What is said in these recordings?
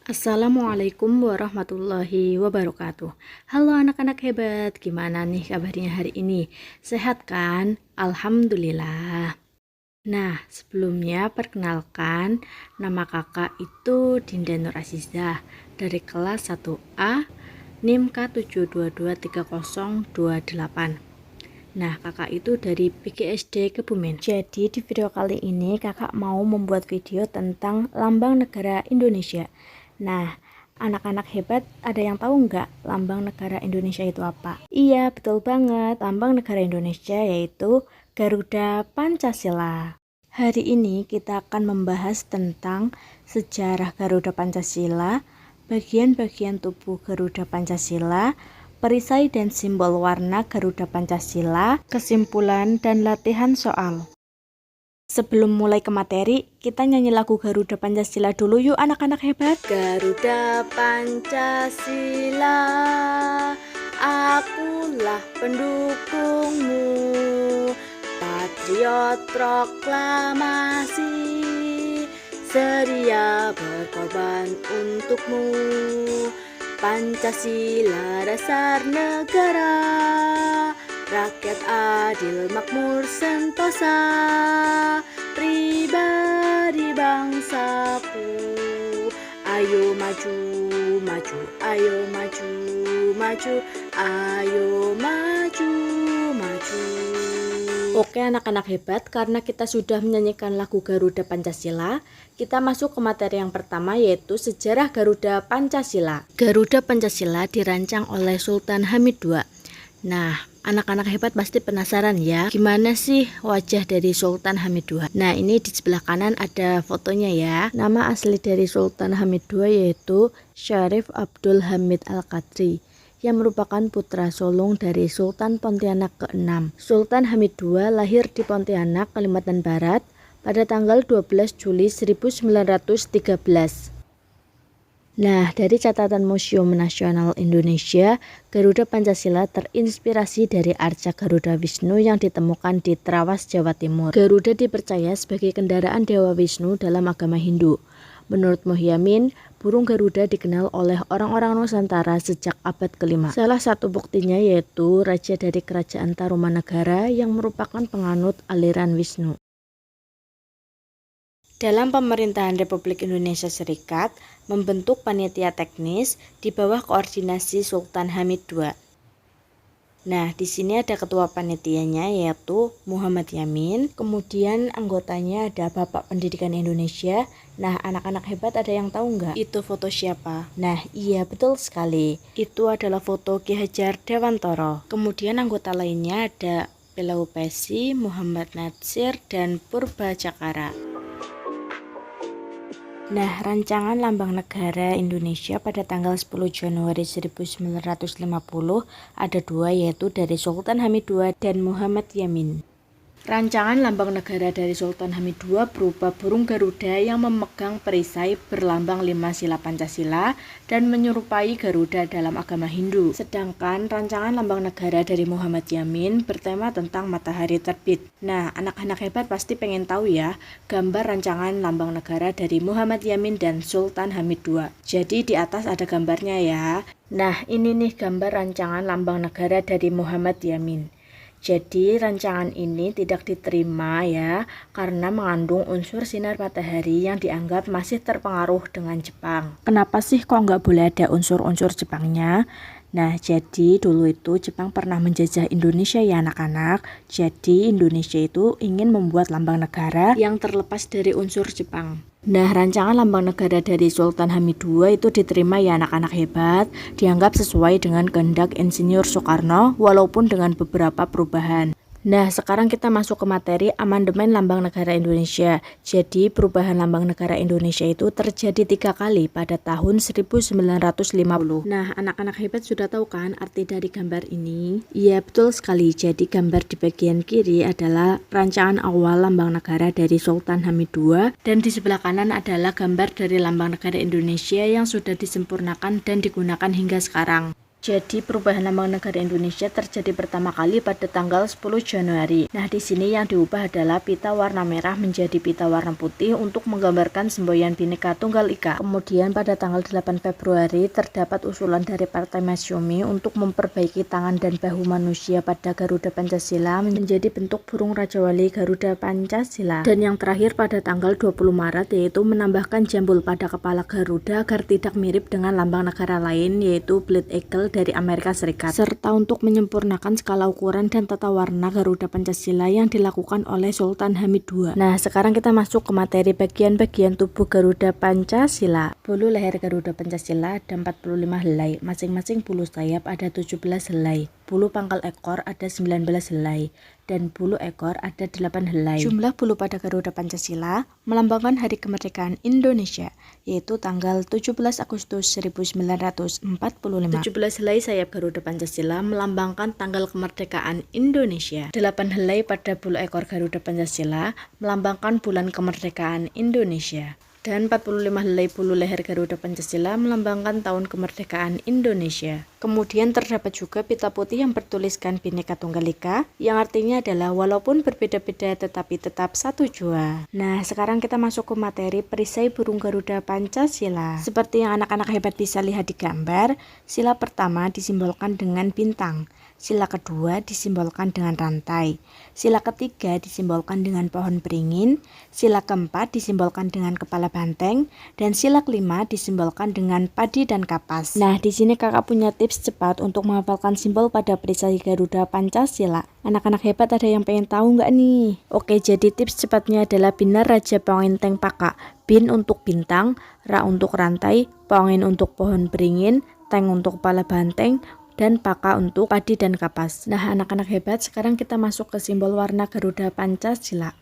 Assalamualaikum warahmatullahi wabarakatuh. Halo anak-anak hebat, gimana nih kabarnya hari ini? Sehat kan? Alhamdulillah. Nah, sebelumnya perkenalkan, nama kakak itu Dinda Nur Azizah dari kelas 1A NIM K7223028. Nah, kakak itu dari PGSD Kebumen. Jadi di video kali ini kakak mau membuat video tentang lambang negara Indonesia. Nah, anak-anak hebat, ada yang tahu nggak lambang negara Indonesia itu apa? Iya, betul banget. Lambang negara Indonesia yaitu Garuda Pancasila. Hari ini kita akan membahas tentang sejarah Garuda Pancasila, bagian-bagian tubuh Garuda Pancasila, perisai dan simbol warna Garuda Pancasila, kesimpulan dan latihan soal. Sebelum mulai ke materi, kita nyanyi lagu Garuda Pancasila dulu yuk anak-anak hebat. Garuda Pancasila, akulah pendukungmu, patriot proklamasi, sedia berkorban untukmu. Pancasila dasar negara, rakyat adil makmur sentosa, pribadi bangsaku. Ayo maju, maju, ayo maju, maju, ayo maju, maju. Oke anak-anak hebat, karena kita sudah menyanyikan lagu Garuda Pancasila, kita masuk ke materi yang pertama yaitu sejarah Garuda Pancasila. Garuda Pancasila dirancang oleh Sultan Hamid II. Nah, anak-anak hebat pasti penasaran ya, gimana sih wajah dari Sultan Hamid II? Nah, ini di sebelah kanan ada fotonya ya. Nama asli dari Sultan Hamid II yaitu Syarif Abdul Hamid Al-Qadri, yang merupakan putra sulung dari Sultan Pontianak ke-6. Sultan Hamid II lahir di Pontianak, Kalimantan Barat pada tanggal 12 Juli 1913. Nah, dari catatan Museum Nasional Indonesia, Garuda Pancasila terinspirasi dari arca Garuda Wisnu yang ditemukan di Trawas, Jawa Timur. Garuda dipercaya sebagai kendaraan Dewa Wisnu dalam agama Hindu. Menurut Muhyamin, burung Garuda dikenal oleh orang-orang Nusantara sejak abad ke-5. Salah satu buktinya yaitu raja dari kerajaan Tarumanagara yang merupakan penganut aliran Wisnu. Dalam pemerintahan Republik Indonesia Serikat, membentuk panitia teknis di bawah koordinasi Sultan Hamid II. Nah, di sini ada ketua panitianya yaitu Muhammad Yamin, kemudian anggotanya ada Bapak Pendidikan Indonesia. Nah, anak-anak hebat ada yang tahu nggak itu foto siapa? Nah, iya betul sekali. Itu adalah foto Ki Hajar Dewantara. Kemudian anggota lainnya ada Pilau Pesi, Muhammad Natsir, dan Purba Cakara. Nah, rancangan lambang negara Indonesia pada tanggal 10 Januari 1950 ada dua, yaitu dari Sultan Hamid II dan Muhammad Yamin. Rancangan lambang negara dari Sultan Hamid II berupa burung Garuda yang memegang perisai berlambang 5 sila Pancasila dan menyerupai Garuda dalam agama Hindu. Sedangkan rancangan lambang negara dari Muhammad Yamin bertema tentang matahari terbit. Nah, anak-anak hebat pasti pengen tahu ya, gambar rancangan lambang negara dari Muhammad Yamin dan Sultan Hamid II. Jadi di atas ada gambarnya ya. Nah, ini nih gambar rancangan lambang negara dari Muhammad Yamin. Jadi rancangan ini tidak diterima ya, karena mengandung unsur sinar matahari yang dianggap masih terpengaruh dengan Jepang. Kenapa sih kok nggak boleh ada unsur-unsur Jepangnya? Nah, jadi dulu itu Jepang pernah menjajah Indonesia ya anak-anak. Jadi Indonesia itu ingin membuat lambang negara yang terlepas dari unsur Jepang. Nah, rancangan lambang negara dari Sultan Hamid II itu diterima ya anak-anak hebat, dianggap sesuai dengan kehendak Insinyur Soekarno walaupun dengan beberapa perubahan. Nah, sekarang kita masuk ke materi amandemen Lambang Negara Indonesia. Jadi, perubahan Lambang Negara Indonesia itu terjadi 3 kali pada tahun 1950. Nah, anak-anak hebat sudah tahu kan arti dari gambar ini? Iya, betul sekali. Jadi, gambar di bagian kiri adalah rancangan awal Lambang Negara dari Sultan Hamid II, dan di sebelah kanan adalah gambar dari Lambang Negara Indonesia yang sudah disempurnakan dan digunakan hingga sekarang. Jadi perubahan lambang negara Indonesia terjadi pertama kali pada tanggal 10 Januari. Nah, di sini yang diubah adalah pita warna merah menjadi pita warna putih untuk menggambarkan semboyan Bhinneka Tunggal Ika. Kemudian pada tanggal 8 Februari terdapat usulan dari Partai Masyumi untuk memperbaiki tangan dan bahu manusia pada Garuda Pancasila menjadi bentuk burung Raja Wali Garuda Pancasila. Dan yang terakhir pada tanggal 20 Maret yaitu menambahkan jambul pada kepala Garuda agar tidak mirip dengan lambang negara lain yaitu Bleed Eagle dari Amerika Serikat, serta untuk menyempurnakan skala ukuran dan tata warna Garuda Pancasila yang dilakukan oleh Sultan Hamid II. Nah, sekarang kita masuk ke materi bagian-bagian tubuh Garuda Pancasila. Bulu leher Garuda Pancasila ada 45 helai, masing-masing bulu sayap ada 17 helai, bulu pangkal ekor ada 19 helai, dan bulu ekor ada 8 helai. Jumlah bulu pada Garuda Pancasila melambangkan Hari Kemerdekaan Indonesia, yaitu tanggal 17 Agustus 1945. 17 helai sayap Garuda Pancasila melambangkan tanggal kemerdekaan Indonesia. 8 helai pada bulu ekor Garuda Pancasila melambangkan bulan kemerdekaan Indonesia. Dan 45 helai bulu leher Garuda Pancasila melambangkan tahun kemerdekaan Indonesia. Kemudian terdapat juga pita putih yang bertuliskan Bhinneka Tunggal Ika, yang artinya adalah walaupun berbeda-beda tetapi tetap satu jua. Nah, sekarang kita masuk ke materi perisai burung Garuda Pancasila. Seperti yang anak-anak hebat bisa lihat di gambar, sila pertama disimbolkan dengan bintang, sila kedua disimbolkan dengan rantai, sila ketiga disimbolkan dengan pohon beringin, sila keempat disimbolkan dengan kepala banteng, dan sila kelima disimbolkan dengan padi dan kapas. Nah, di sini kakak punya tips cepat untuk menghafalkan simbol pada perisai Garuda Pancasila. Anak-anak hebat ada yang pengen tahu nggak nih? Oke, jadi tips cepatnya adalah Bhinneka Raja Ponginteng Paka. Bin untuk bintang, Ra untuk rantai, Pongin untuk pohon beringin, Teng untuk kepala banteng, dan Paka untuk padi dan kapas. Nah, anak-anak hebat, sekarang kita masuk ke simbol warna Garuda Pancasila.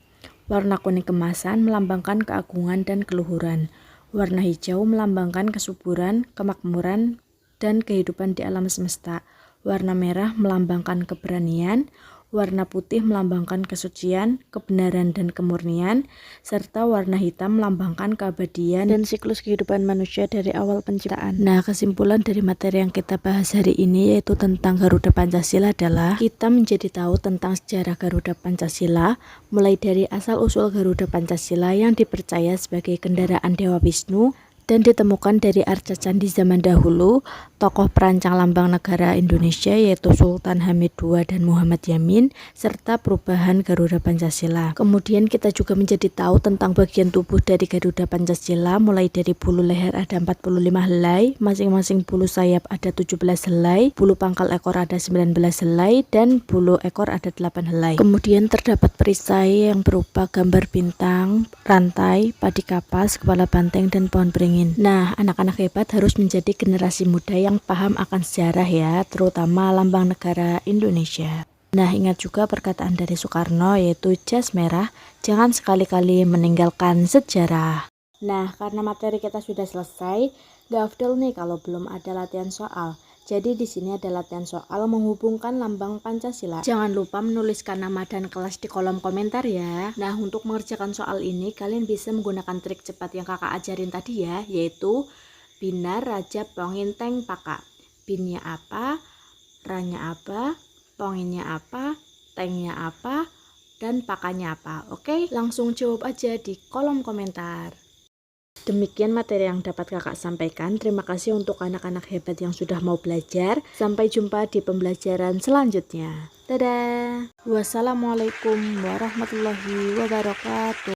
Warna kuning kemasan melambangkan keagungan dan keluhuran. Warna hijau melambangkan kesuburan, kemakmuran, dan kehidupan di alam semesta. Warna merah melambangkan keberanian. Warna putih melambangkan kesucian, kebenaran, dan kemurnian, serta warna hitam melambangkan keabadian dan siklus kehidupan manusia dari awal penciptaan. Nah, kesimpulan dari materi yang kita bahas hari ini yaitu tentang Garuda Pancasila adalah kita menjadi tahu tentang sejarah Garuda Pancasila, mulai dari asal-usul Garuda Pancasila yang dipercaya sebagai kendaraan Dewa Wisnu, dan ditemukan dari arca candi zaman dahulu, tokoh perancang lambang negara Indonesia yaitu Sultan Hamid II dan Muhammad Yamin, serta perubahan Garuda Pancasila. Kemudian kita juga menjadi tahu tentang bagian tubuh dari Garuda Pancasila, mulai dari bulu leher ada 45 helai, masing-masing bulu sayap ada 17 helai, bulu pangkal ekor ada 19 helai, dan bulu ekor ada 8 helai. Kemudian terdapat perisai yang berupa gambar bintang, rantai, padi kapas, kepala banteng, dan pohon beringin. Nah, anak-anak hebat harus menjadi generasi muda yang paham akan sejarah ya, terutama lambang negara Indonesia. Nah, ingat juga perkataan dari Soekarno yaitu jas merah, jangan sekali-kali meninggalkan sejarah. Nah, karena materi kita sudah selesai, gak afdol nih kalau belum ada latihan soal. Jadi di sini ada latihan soal menghubungkan lambang Pancasila. Jangan lupa menuliskan nama dan kelas di kolom komentar ya. Nah, untuk mengerjakan soal ini kalian bisa menggunakan trik cepat yang kakak ajarin tadi ya, yaitu Bhinneka Raja Ponginteng Paka. Binnya apa, Ranya apa, Ponginnya apa, Tengnya apa, dan Pakanya apa. Oke, langsung jawab aja di kolom komentar. Demikian materi yang dapat kakak sampaikan. Terima kasih untuk anak-anak hebat yang sudah mau belajar. Sampai jumpa di pembelajaran selanjutnya. Dadah. Wassalamualaikum warahmatullahi wabarakatuh.